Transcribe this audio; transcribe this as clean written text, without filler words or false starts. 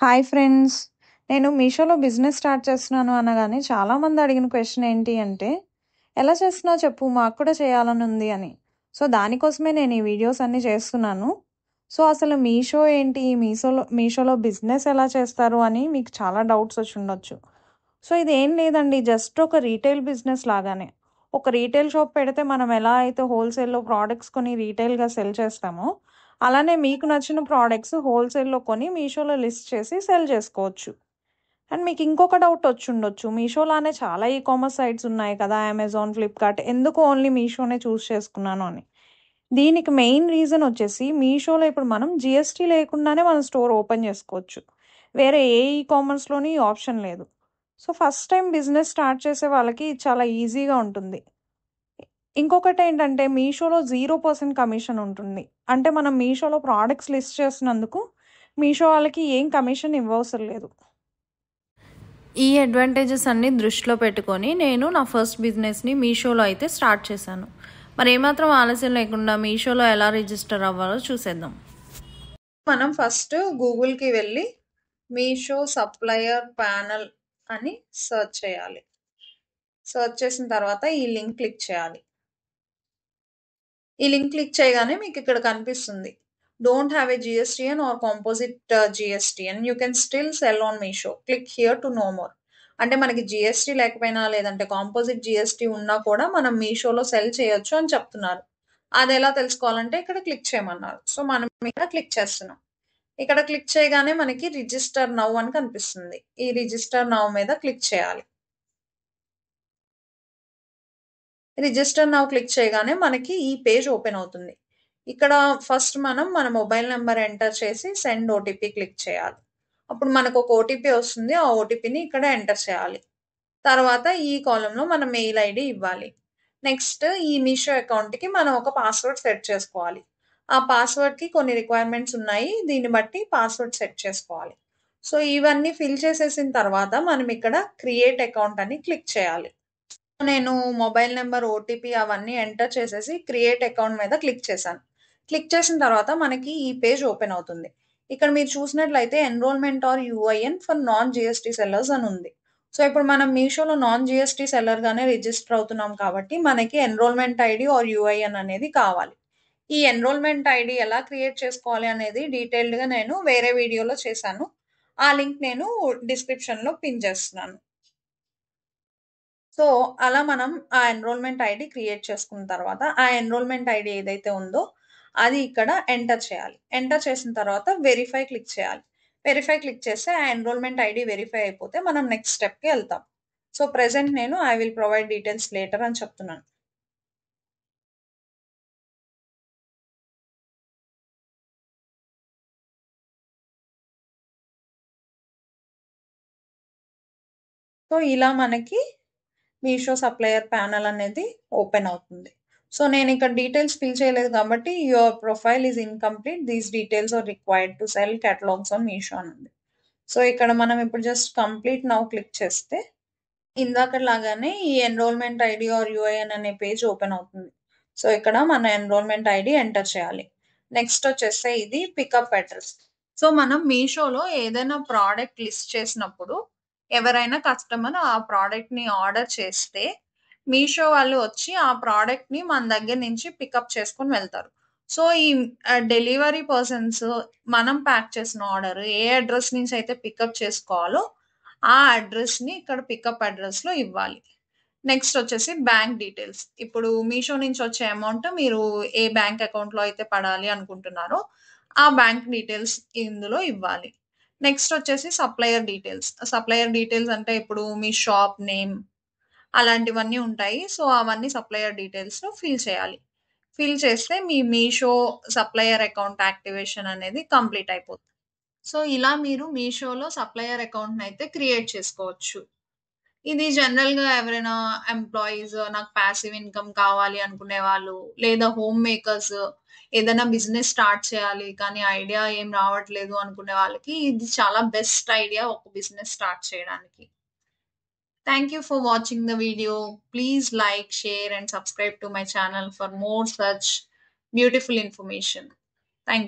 Hi friends. నేను మీషోలో business start చేస్తున్నాను అనగానే చాలామంది అడిగిన క్వెషన్ ఏంటి అంటే, ఎలా చేస్తున్నావు చెప్పు మాకు కూడా చేయాలని ఉంది అని. సో దానికోసమే నేను ఈ వీడియోస్ అన్నీ చేస్తున్నాను. సో అసలు మీషో ఏంటి, మీషోలో బిజినెస్ ఎలా చేస్తారు అని మీకు చాలా డౌట్స్ వచ్చి ఉండొచ్చు. సో ఇది ఏం లేదండి, జస్ట్ ఒక రీటైల్ బిజినెస్ లాగానే. ఒక రీటైల్ షాప్ పెడితే మనం ఎలా అయితే హోల్సేల్లో ప్రోడక్ట్స్ కొని రీటైల్గా సెల్ చేస్తామో, అలానే మీకు నచ్చిన ప్రోడక్ట్స్ హోల్సేల్‌లో కొని మీషోలో లిస్ట్ చేసి సెల్ చేసుకోవచ్చు. అండ్ మీకు ఇంకొక డౌట్ వచ్చుండొచ్చు. మీషోలానే చాలా కామర్స్ సైట్స్ ఉన్నాయి కదా! అమెజాన్, ఫ్లిప్‌కార్ట్, ఎందుకు ఓన్లీ మీషోనే చూస్ చేసుకున్నాను అని. దీనికి మెయిన్ రీజన్ వచ్చేసి మీషోలో ఇప్పుడు మనం జీఎస్టీ లేకుండానే మనం స్టోర్ ఓపెన్ చేసుకోవచ్చు. వేరే ఏ కామర్స్‌లోని ఈ ఆప్షన్ లేదు. So first time business start చేసే వాళ్ళకి ఇది చాలా ఈజీగా ఉంటుంది. ఇంకొకటేంటంటే మీషోలో 0% కమిషన్ ఉంటుంది. అంటే మనం మీషోలో ప్రొడక్ట్స్ లిస్ట్ చేసినందుకు మీషో వాళ్ళకి ఏం కమిషన్ ఇవ్వవసరం లేదు. ఈ అడ్వాంటేజెస్ అన్నీ దృష్టిలో పెట్టుకొని నేను నా ఫస్ట్ బిజినెస్ని మీషోలో అయితే స్టార్ట్ చేశాను. మరి ఏమాత్రం ఆలస్యం లేకుండా మీషోలో ఎలా రిజిస్టర్ అవ్వాలో చూసేద్దాం. మనం ఫస్ట్ గూగుల్కి వెళ్ళి మీషో సప్లయర్ ప్యానల్ అని సెర్చ్ చేయాలి. సెర్చ్ చేసిన తర్వాత ఈ లింక్ క్లిక్ చేయాలి. ఈ లింక్ క్లిక్ చేయగానే మీకు ఇక్కడ కనిపిస్తుంది, don't have a GSTN or composite GSTN, you can still sell on Meesho, click here to know more. అంటే మనకి జిఎస్టీ లేకపోయినా లేదంటే కాంపోజిట్ జిఎస్టీ ఉన్నా కూడా మనం మీషోలో సెల్ చేయొచ్చు అని చెప్తున్నారు. అది ఎలా తెలుసుకోవాలంటే ఇక్కడ క్లిక్ చేయమన్నారు. సో మనం ఇక్కడ క్లిక్ చేస్తున్నాం. ఇక్కడ క్లిక్ చేయగానే మనకి రిజిస్టర్ నౌ అని కనిపిస్తుంది. ఈ రిజిస్టర్ నౌ మీద క్లిక్ చేయాలి. రిజిస్టర్ నౌ క్లిక్ చేయగానే మనకి ఈ పేజ్ ఓపెన్ అవుతుంది. ఇక్కడ ఫస్ట్ మనం మన మొబైల్ నెంబర్ ఎంటర్ చేసి సెండ్ ఓటీపీ క్లిక్ చేయాలి. అప్పుడు మనకు ఒక ఓటీపీ వస్తుంది. ఆ ఓటీపీని ఇక్కడ ఎంటర్ చేయాలి. తర్వాత ఈ కాలంలో మన మెయిల్ ఐడి ఇవ్వాలి. నెక్స్ట్ ఈ మీషో అకౌంట్‌కి మనం ఒక పాస్వర్డ్ సెట్ చేసుకోవాలి. ఆ పాస్వర్డ్‌కి కొన్ని రిక్వైర్మెంట్స్ ఉన్నాయి. దీన్ని బట్టి పాస్వర్డ్ సెట్ చేసుకోవాలి. సో ఇవన్నీ ఫిల్ చేసేసిన తర్వాత మనం ఇక్కడ క్రియేట్ అకౌంట్ అని క్లిక్ చేయాలి. నేను మొబైల్ నంబర్, ఓటీపీ అవన్నీ ఎంటర్ చేసేసి క్రియేట్ అకౌంట్ మీద క్లిక్ చేశాను. క్లిక్ చేసిన తర్వాత మనకి ఈ పేజ్ ఓపెన్ అవుతుంది. ఇక్కడ మీరు చూసినట్లయితే enrolment or UIN for non GST sellers అని ఉంది. సో ఇప్పుడు మనం మీషోలో నాన్ జీఎస్టీ సెల్లర్‌గానే రిజిస్టర్ అవుతున్నాం కాబట్టి మనకి ఎన్రోల్‌మెంట్ ఐడీ ఆర్ యూఐఎన్ అనేది కావాలి. ఈ ఎన్రోల్‌మెంట్ ఐడీ ఎలా క్రియేట్ చేసుకోవాలి అనేది డీటెయిల్డ్‌గా నేను వేరే వీడియోలో చేశాను. ఆ లింక్ నేను డిస్క్రిప్షన్‌లో పిన్ చేస్తున్నాను. సో, అలా మనం ఆ ఎన్రోల్‌మెంట్ ఐడీ క్రియేట్ చేసుకున్న తర్వాత, ఆ ఎన్రోల్‌మెంట్ ఐడీ ఏదైతే ఉందో, అది ఇక్కడ ఎంటర్ చేయాలి. ఎంటర్ చేసిన తర్వాత వెరిఫై క్లిక్ చేయాలి. వెరిఫై క్లిక్ చేస్తే ఆ ఎన్రోల్‌మెంట్ ఐడీ వెరిఫై అయిపోతే మనం నెక్స్ట్ స్టెప్‌కి ఎళ్తాం. సో, ప్రెజెంట్ నేను I will provide details later అని చెప్తున్నాను. సో, ఇలా మనకి మీషో సప్లయర్ ప్యానెల్ అనేది ఓపెన్ అవుతుంది. సో, నేనిక్కడ డీటెయిల్స్ ఫిల్ చేయలేదు కాబట్టి your profile is incomplete. These details are required to sell catalogues on Meesho అని ఉంది. సో, ఇక్కడ మనం ఇప్పుడు జస్ట్ కంప్లీట్ నౌ క్లిక్ చేస్తే ఇందాకలాగానే ఈ ఎన్రోల్‌మెంట్ ఐడీ ఆర్ యూఐఎన్ అనే పేజ్ ఓపెన్ అవుతుంది. సో, ఇక్కడ మన ఎన్రోల్‌మెంట్ ఐడీ ఎంటర్ చేయాలి. నెక్స్ట్ వచ్చేస్తే ఇది పికప్ అడ్రెస్. సో, మనం మీషోలో ఏదైనా ప్రోడక్ట్ లిస్ట్ చేసినప్పుడు ఎవరైనా కస్టమర్ ఆ ప్రోడక్ట్‌ని ఆర్డర్ చేస్తే మీషో వాళ్ళు వచ్చి ఆ ప్రోడక్ట్‌ని మన దగ్గర నుంచి పికప్ చేసుకొని వెళ్తారు. సో, ఈ డెలివరీ పర్సన్స్ మనం ప్యాక్ చేసిన ఆర్డర్ ఏ అడ్రెస్ నుంచి అయితే పికప్ చేసుకోవాలో ఆ అడ్రెస్‌ని ఇక్కడ పికప్ అడ్రెస్‌లో ఇవ్వాలి. నెక్స్ట్ వచ్చేసి బ్యాంక్ డీటెయిల్స్. ఇప్పుడు మీషో నుంచి వచ్చే అమౌంట్ మీరు ఏ బ్యాంక్ అకౌంట్‌లో అయితే పడాలి అనుకుంటున్నారో, ఆ బ్యాంక్ డీటెయిల్స్ ఇందులో ఇవ్వాలి. నెక్స్ట్ వచ్చేసి సప్లయర్ డీటెయిల్స్. సప్లయర్ డీటెయిల్స్ అంటే ఇప్పుడు మీ షాప్ నేమ్ అలాంటివన్నీ ఉంటాయి. సో, అవన్నీ సప్లయర్ డీటెయిల్స్‌లో ఫిల్ చేయాలి. ఫిల్ చేస్తే మీ మీషో సప్లయర్ అకౌంట్ యాక్టివేషన్ అనేది కంప్లీట్ అయిపోతుంది. సో, ఇలా మీరు మీషోలో సప్లయర్ అకౌంట్‌నయితే క్రియేట్ చేసుకోవచ్చు. ఇది జనరల్‌గా ఎవరైనా ఎంప్లాయీస్ నాకు పాసివ్ ఇన్‌కమ్ కావాలి అనుకునే వాళ్ళు, లేదా హోమ్ మేకర్స్ ఏదైనా బిజినెస్ స్టార్ట్ చేయాలి కానీ ఐడియా ఏం రావట్లేదు అనుకునే వాళ్ళకి ఇది చాలా బెస్ట్ ఐడియా ఒక బిజినెస్ స్టార్ట్ చేయడానికి. Thank you for watching the video. Please like, share and subscribe to my channel for more such beautiful information. Thank you.